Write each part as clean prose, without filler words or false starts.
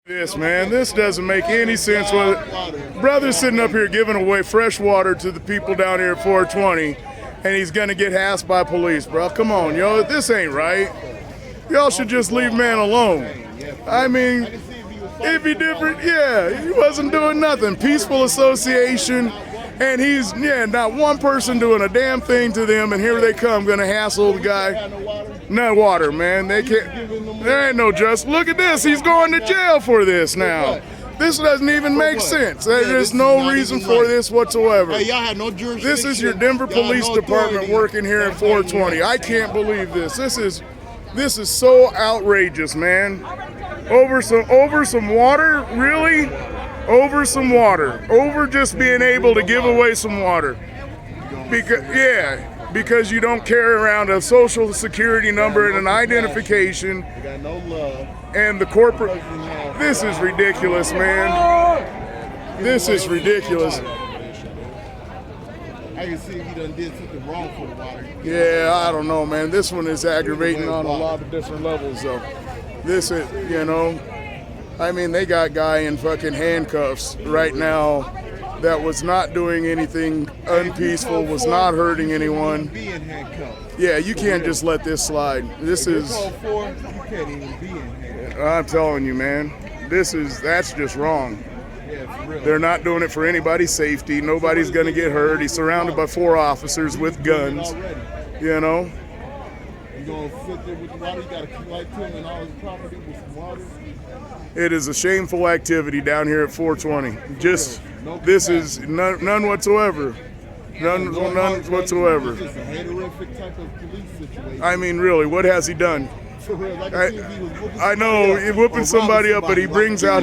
This, man, this doesn't make any sense. Brother's sitting up here giving away fresh water to the people down here at 420, and he's gonna get harassed by police, bro. Come on, yo, this ain't right. Y'all should just leave man alone. I mean, it'd be different. Yeah, he wasn't doing nothing. Peaceful association, and he's, not one person doing a damn thing to them, and here they come, gonna hassle the guy. No water, man. They can't. There ain't no justice. Look at this. He's going to jail for this now. This doesn't even make sense. There's no reason for this whatsoever. Hey, y'all had no jurisdiction. This is your Denver Police Department working here at 420. I can't believe this. This is so outrageous, man. Over some water, really? Over some water. Over just being able to give away some water. Because you don't carry around a social security number and an identification. And the corporate. This is ridiculous, man. This is ridiculous. I can see if he done did something wrong for the water. Yeah, I don't know, man. This one is aggravating on a lot of different levels, though. This is, I mean, they got guy in fucking handcuffs right now that was not doing anything unpeaceful, was not hurting anyone. Yeah, you can't just let this slide. This is, I'm telling you, man, that's just wrong. They're not doing it for anybody's safety. Nobody's gonna get hurt. He's surrounded by 4 officers with guns, You gonna sit there with the water, you gotta collect him and all his property with some water. It is a shameful activity down here at 420. This is none whatsoever. None whatsoever. It's just a horrific type of police situation. I mean, really, what has he done? I know, he's whooping somebody up, but he brings out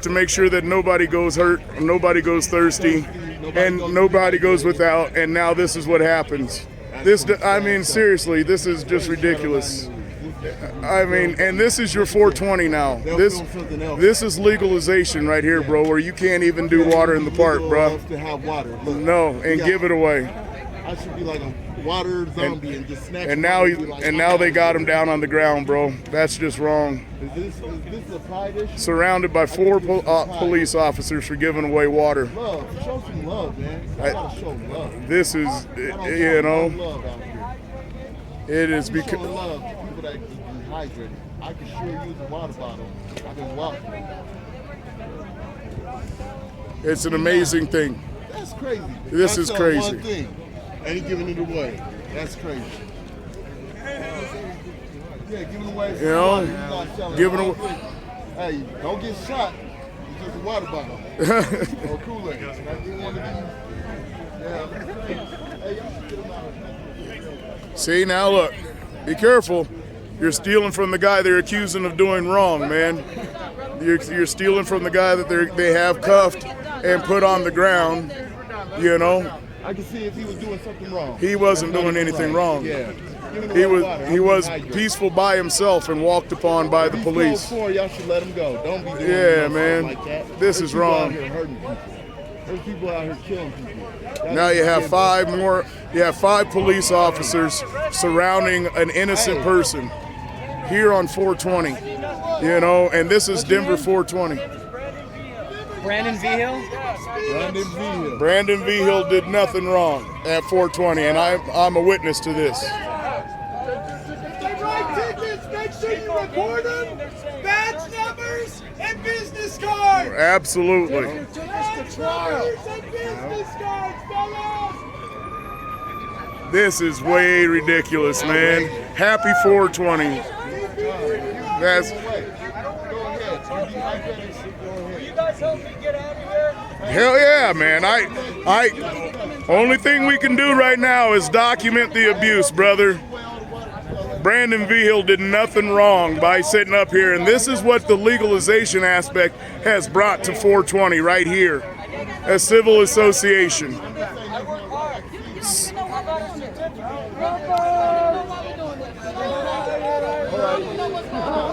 to make sure that nobody goes hurt, nobody goes thirsty, and nobody goes without, and now this is what happens. I mean, seriously, this is just ridiculous. I mean, and this is your 420 now. This is legalization right here, bro, where you can't even do water in the park, bro. No, and give it away. I should be like a water zombie and just snatch. And now they got him down on the ground, bro. That's just wrong. Is this a pride issue? Surrounded by 4 police officers for giving away water. Love, show some love, man. I gotta show love. This is, it is because. Love to people that get dehydrated. I can sure use a water bottle. I've been walking. It's an amazing thing. That's crazy. This is crazy. One thing. And he giving it away. That's crazy. Yeah, giving away. Giving away. Hey, don't get shot. It's just a water bottle. Or Kool-Aid. See, now look. Be careful. You're stealing from the guy they're accusing of doing wrong, man. You're stealing from the guy that they have cuffed and put on the ground, I can see if he was doing something wrong. He wasn't doing anything wrong. Yeah. He was peaceful by himself and walked upon by the police. Y'all should let him go. Don't be doing man. like that. This is wrong. Out here hurting people. There's people out here killing people. Now you have 5 more. You have 5 police officers surrounding an innocent person here on 420. And this is Denver 420. Brandon Vigil? Brandon Vigil did nothing wrong at 420, and I'm a witness to this. If they write tickets, make sure you record them, badge numbers, and business cards. Absolutely. Badge numbers and business cards, fellas. This is way ridiculous, man. Happy 420. That's. Hell yeah, man. Only thing we can do right now is document the abuse, brother. Brandon Vigil did nothing wrong by sitting up here, and this is what the legalization aspect has brought to 420 right here. A civil association.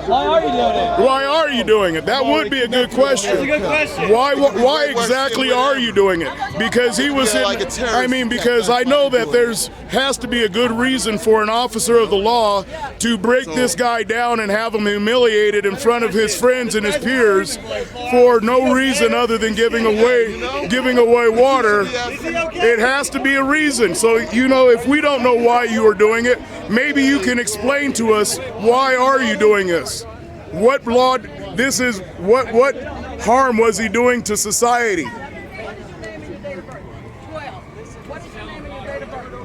Why are you doing it? Why are you doing it? That would be a good question. That's a good question. Why exactly are you doing it? because he was Yeah, in, like a terrorist I mean, because I attack. know that there's has to be a good reason for an officer of the law to break this guy down and have him humiliated in front of his friends and his peers for no reason other than giving away water. It has to be a reason. So, you know, if we don't know why you are doing it, maybe you can explain to us, why are you doing this? What law, this is, what harm was he doing to society?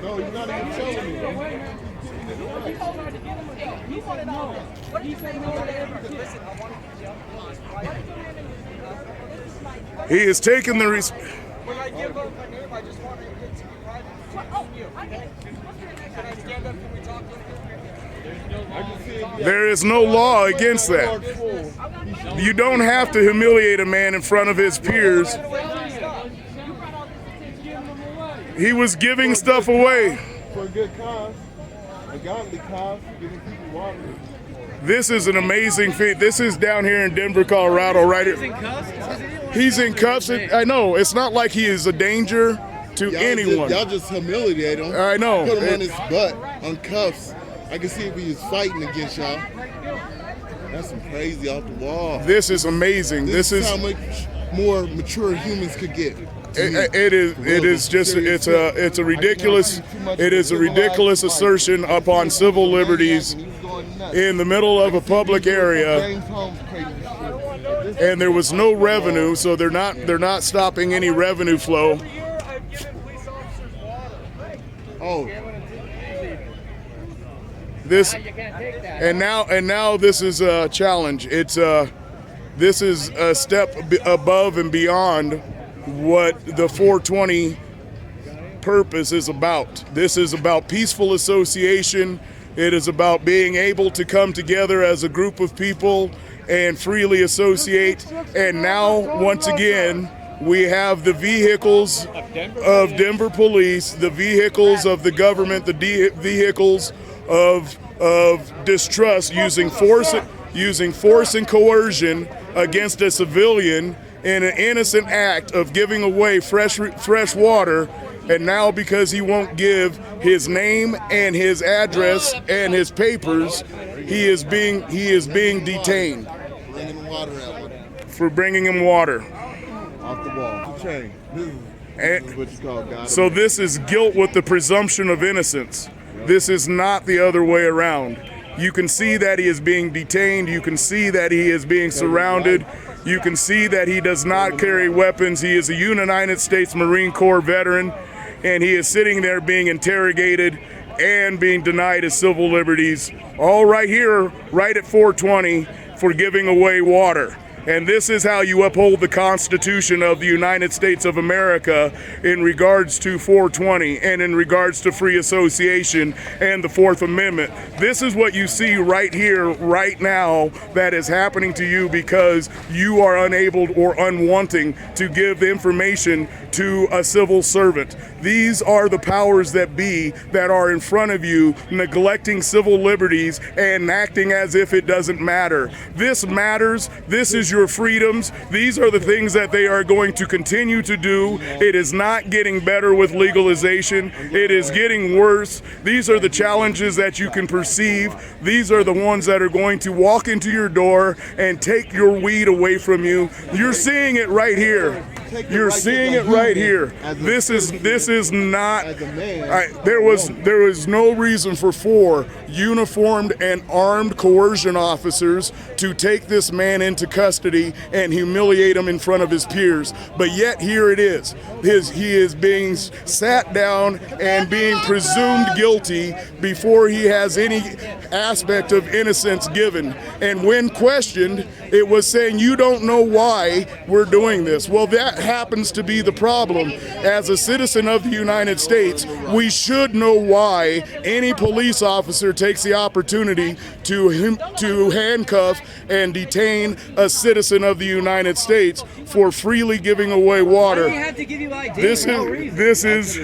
No, you're not even telling me. He is taking the When I give up my name, I just want to get some private. Can I stand up? Can we talk? There is no law against that. You don't have to humiliate a man in front of his peers. He was giving stuff away. For a good cause, a godly cause, giving people water. This is an amazing feat. This is down here in Denver, Colorado, right here. He's in cuffs. I know. It's not like he is a danger to anyone. Y'all just humiliate him. I know. Put him on his butt, on cuffs. I can see if he was fighting against y'all. That's some crazy off the wall. This is amazing. This is how much more mature humans could get. It is just it's a ridiculous assertion upon civil liberties in the middle of a public area, and there was no revenue, so they're not stopping any revenue flow. Oh, this and now this is a challenge. This is a step above and beyond what the 420 purpose is about. This is about peaceful association. It is about being able to come together as a group of people and freely associate. And now, once again, we have the vehicles of Denver police, the vehicles of the government, the vehicles of distrust using force and coercion against a civilian in an innocent act of giving away fresh water. And now, because he won't give his name and his address and his papers, he is being detained for bringing him water off the wall. Chain. This is what you call God. So this is guilt with the presumption of innocence. This is not the other way around. You can see that he is being detained. You can see that he is being surrounded. You can see that he does not carry weapons. He is a United States Marine Corps veteran, and he is sitting there being interrogated and being denied his civil liberties, all right here, right at 420, for giving away water. And this is how you uphold the Constitution of the United States of America in regards to 420 and in regards to free association and the Fourth Amendment. This is what you see right here, right now, that is happening to you because you are unable or unwanting to give information to a civil servant. These are the powers that be that are in front of you, neglecting civil liberties and acting as if it doesn't matter. This matters. This is your freedoms. These are the things that they are going to continue to do. It is not getting better with legalization. It is getting worse. These are the challenges that you can perceive. These are the ones that are going to walk into your door and take your weed away from you. You're seeing it right here. You're seeing it right here. This is not. There was no reason for 4 uniformed and armed coercion officers to take this man into custody and humiliate him in front of his peers. But yet here it is. He is being sat down and being presumed guilty before he has any aspect of innocence given. And when questioned, it was saying, you don't know why we're doing this. Well, that happens to be the problem. As a citizen of the United States, we should know why any police officer takes the opportunity to handcuff and detain a citizen of the United States for freely giving away water. This is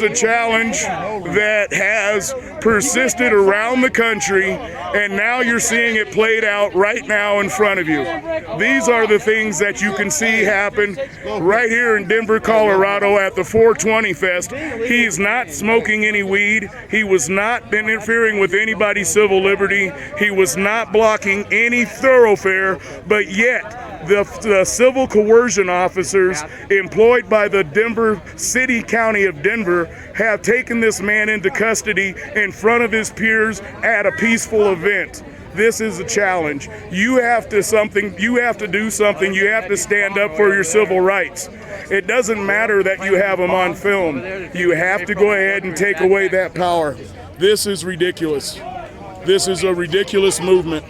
a challenge that has persisted around the country, and now you're seeing it played out right now in front of you. These are the things that you can see happen right here in Denver, Colorado at the 420 Fest. He's not smoking any weed. He was not interfering with anybody's civil liberty. He was not blocking any thoroughfare, but yet the civil coercion officers employed by the Denver City County of Denver have taken this man into custody in front of his peers at a peaceful event. This is a challenge. You have to do something. You have to stand up for your civil rights. It doesn't matter that you have them on film. You have to go ahead and take away that power. This is ridiculous. This is a ridiculous movement.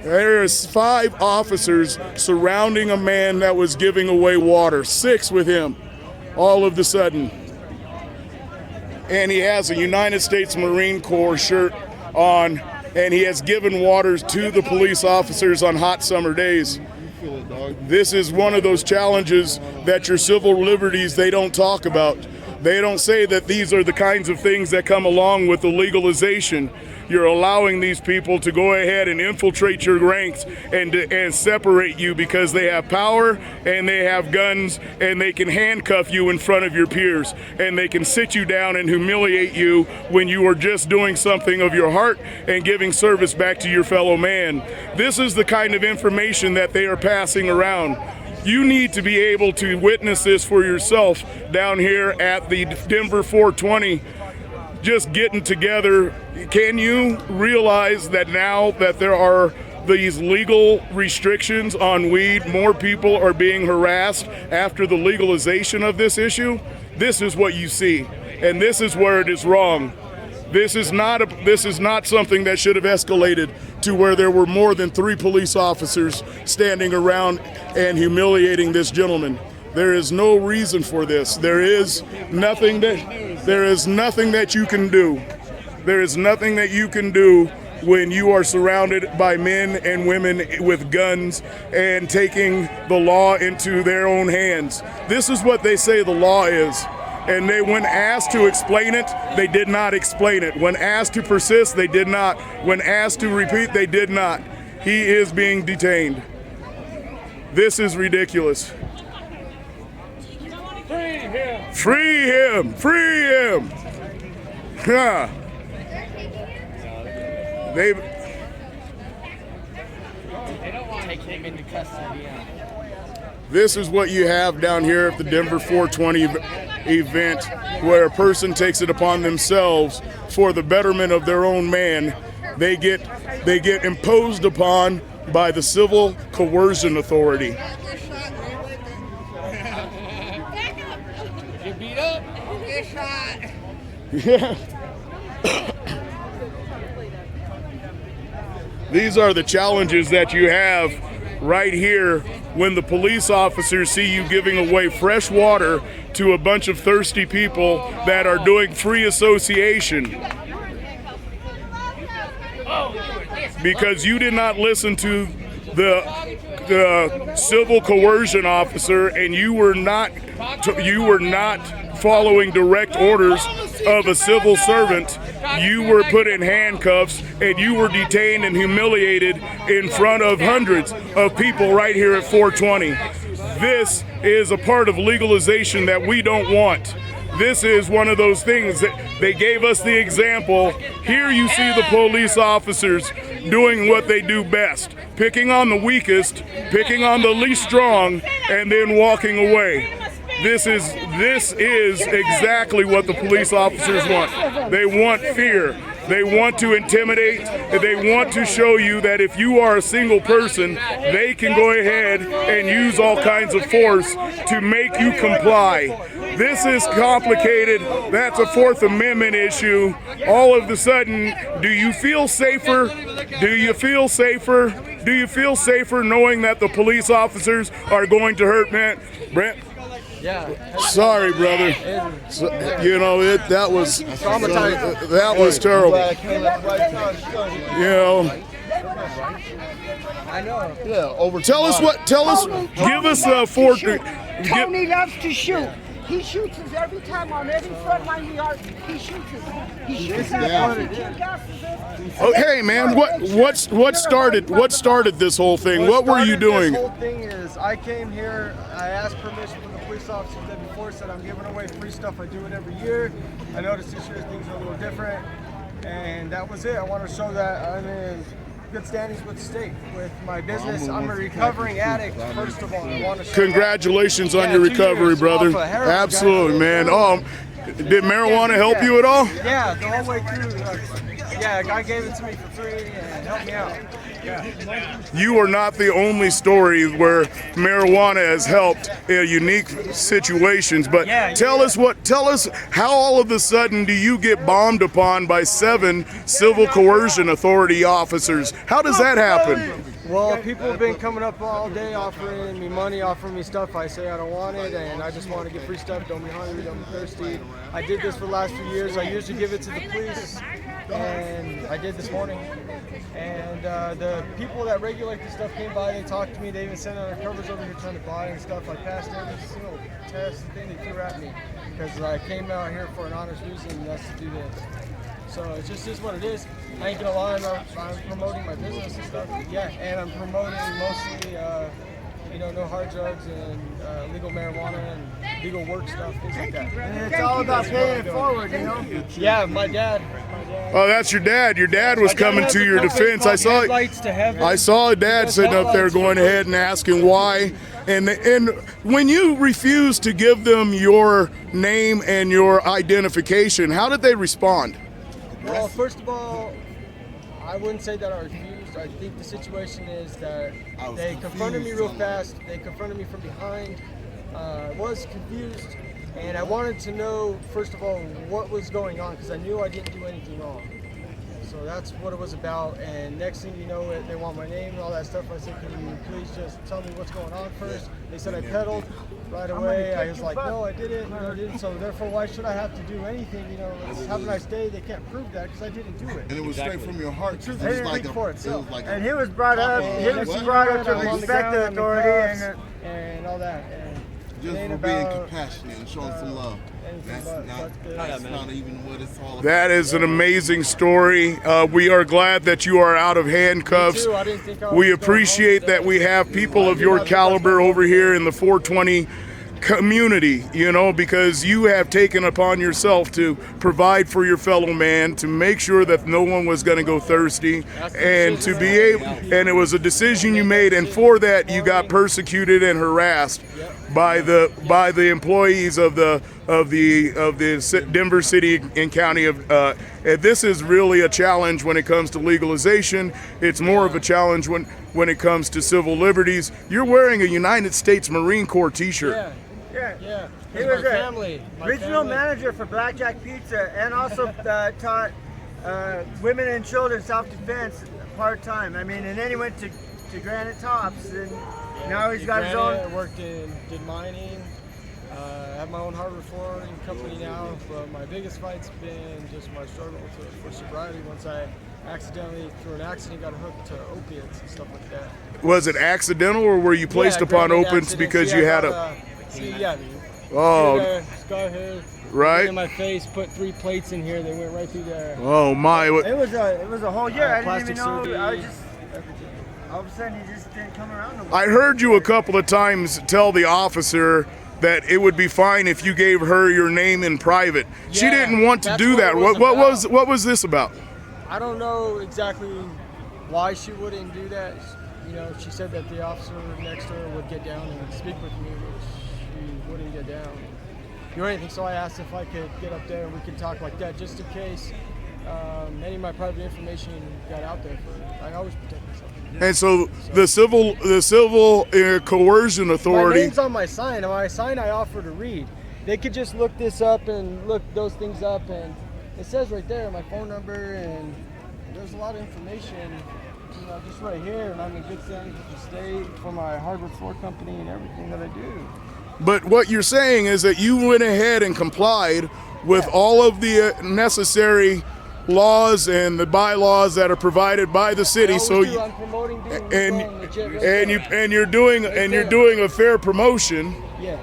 There is 5 officers surrounding a man that was giving away water, 6 with him, all of a sudden. And he has a United States Marine Corps shirt on, and he has given waters to the police officers on hot summer days. This is one of those challenges that your civil liberties, they don't talk about. They don't say that these are the kinds of things that come along with the legalization. You're allowing these people to go ahead and infiltrate your ranks and separate you because they have power and they have guns and they can handcuff you in front of your peers and they can sit you down and humiliate you when you are just doing something of your heart and giving service back to your fellow man. This is the kind of information that they are passing around. You need to be able to witness this for yourself down here at the Denver 420. Just getting together. Can you realize that now that there are these legal restrictions on weed, more people are being harassed after the legalization of this issue? This is what you see, and this is where it is wrong. This is not something that should have escalated to where there were more than 3 police officers standing around and humiliating this gentleman. There is no reason for this. There is nothing that you can do. There is nothing that you can do when you are surrounded by men and women with guns and taking the law into their own hands. This is what they say the law is. And when asked to explain it, they did not explain it. When asked to persist, they did not. When asked to repeat, they did not. He is being detained. This is ridiculous. Free him! Free him! Huh. They don't want to take him into custody. This is what you have down here at the Denver 420 event, where a person takes it upon themselves for the betterment of their own man. They get imposed upon by the Civil Coercion Authority. You beat up? Get shot. Yeah. These are the challenges that you have right here when the police officers see you giving away fresh water to a bunch of thirsty people that are doing free association. Because you did not listen to the civil coercion officer, and you were not following direct orders of a civil servant. You were put in handcuffs and you were detained and humiliated in front of hundreds of people right here at 420. This is a part of legalization that we don't want. This is one of those things that they gave us the example. Here you see the police officers doing what they do best, picking on the weakest, picking on the least strong, and then walking away. This is exactly what the police officers want. They want fear. They want to intimidate. They want to show you that if you are a single person, they can go ahead and use all kinds of force to make you comply. This is complicated. That's a Fourth Amendment issue. All of a sudden, do you feel safer? Do you feel safer? Do you feel safer knowing that the police officers are going to hurt Brent? Yeah. Sorry, brother. So, you know, that was terrible. You know. I know. Yeah, over. Tell us. Give us a Tony loves to shoot. He shoots us every time on every front line we are. He shoots us. He shoots down. us. He tear gasses us. Okay, man, what started this whole thing? What were you doing? This whole thing is, I came here, I asked permission from the police officers that before, said I'm giving away free stuff. I do it every year. I noticed this year things are a little different, and that was it. I want to show that I'm in good standings with the state, with my business. I'm a recovering addict, first of all. I want to show Congratulations on Yeah, your 2 recovery, years brother. off of heroin, Absolutely, guys. man. Did marijuana help you at all? Yeah, the whole way through. Yeah, a guy gave it to me for free and helped me out. Yeah. You are not the only story where marijuana has helped in unique situations, but tell us how all of a sudden do you get bombed upon by 7 civil coercion authority officers? How does that happen? Well, people have been coming up all day offering me money, offering me stuff. I say I don't want it, and I just want to get free stuff. Don't be hungry, don't be thirsty. I did this for the last few years. I usually give it to the police, and I did this morning. And the people that regulate this stuff came by, they talked to me, they even sent undercovers over here trying to buy and stuff. I passed every single test thing they threw at me because I came out here for an honest reason, and that's to do this. So it just is what it is. I ain't gonna lie, I'm promoting my business and stuff. Yeah, and I'm promoting mostly, no hard drugs and legal marijuana and legal work stuff, things like that. And it's all about paying it forward, you know? Yeah, my dad. Oh, that's your dad. Your dad was coming to your defense. I saw a dad sitting up there going ahead and asking why. And when you refused to give them your name and your identification, how did they respond? Well, first of all, I wouldn't say that I refused. I think the situation is that they confronted me real fast. They confronted me from behind. I was confused, and I wanted to know, first of all, what was going on, because I knew I didn't do anything wrong. So that's what it was about. And next thing you know, they want my name and all that stuff. I said, can you please just tell me what's going on first? They said I peddled right away. I was like, no, I didn't. No, I didn't. So therefore, why should I have to do anything? Have a nice day. They can't prove that because I didn't do it. And it was straight from your heart. The truth It was didn't like speak a- for it was itself. like a- And he was brought up to I'm on the respect the ground, authority and all that. And just it ain't for being about, compassionate and showing some love. anything That's but not even what it's all about. That is an amazing story. We are glad that you are out of handcuffs. Me too. I didn't think I was We going home appreciate today. that we have people of your caliber over here in the 420 community, because you have taken upon yourself to provide for your fellow man, to make sure that no one was going to go thirsty, and to be able, and it was a decision you made, and for that you got persecuted and harassed by the employees of the Denver City and County of. And this is really a challenge when it comes to legalization. It's more of a challenge when it comes to civil liberties. You're wearing a United States Marine Corps T-shirt. Yeah. He My was a family. regional manager for Blackjack Pizza and also taught women and children self-defense part-time. And then he went to Granite Tops, and now he's got his own. I did mining. I have my own hardware flooring company now, but my biggest fight's been just my struggle for sobriety once I accidentally, through an accident, got hooked to opiates and stuff like that. Was it accidental, or were you placed upon opiates because you had a? Scar here. Right. In my face, put 3 plates in here. They went right through there. Oh my! It was a whole year. I didn't Plastic even know. surgery. I just all of a sudden he just didn't come around no more. I heard you a couple of times tell the officer that it would be fine if you gave her your name in private. She Yeah, didn't want to that's do what that. it was What was this about? I don't know exactly why she wouldn't do that. She said that the officer next to her would get down and speak with me, which she wouldn't get down or anything. So I asked if I could get up there and we could talk like that, just in case any of my private information got out there. I always protect myself. And so the civil coercion My authority. name's on my sign. My sign I offer to read. They could just look this up and look those things up, and it says right there my phone number, and there's a lot of information, just right here. And I'm in good standing with the state for my hardware floor company and everything that I do. But what you're saying is that you went ahead and complied with all of the necessary laws and the bylaws that are provided by the city. I'm promoting being legal and legit right and you're doing a fair promotion. Yeah.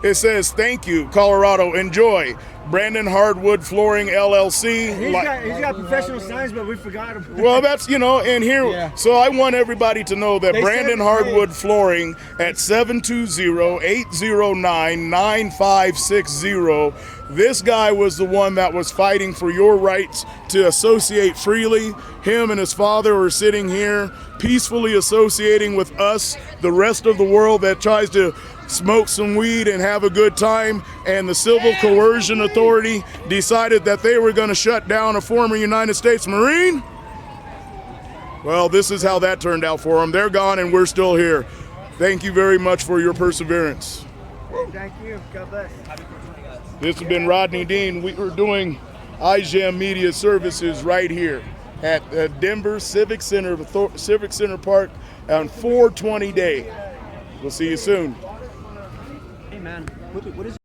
It says, thank you, Colorado. Enjoy. Brandon Hardwood Flooring, LLC. He's got professional signs, but we forgot him. Well, that's, and here, Yeah. so I want everybody to know that They Brandon said- Hardwood Flooring at 720-809-9560. This guy was the one that was fighting for your rights to associate freely. Him and his father are sitting here peacefully associating with us, the rest of the world that tries to smoke some weed and have a good time, and the Civil Coercion Authority decided that they were going to shut down a former United States Marine. Well, this is how that turned out for them. They're gone and we're still here. Thank you very much for your perseverance. Thank you. God bless. This has been Rodney Dean. We were doing IJYAM Media Services right here at Denver Civic Center Park on 420 Day. We'll see you soon. Hey man, what is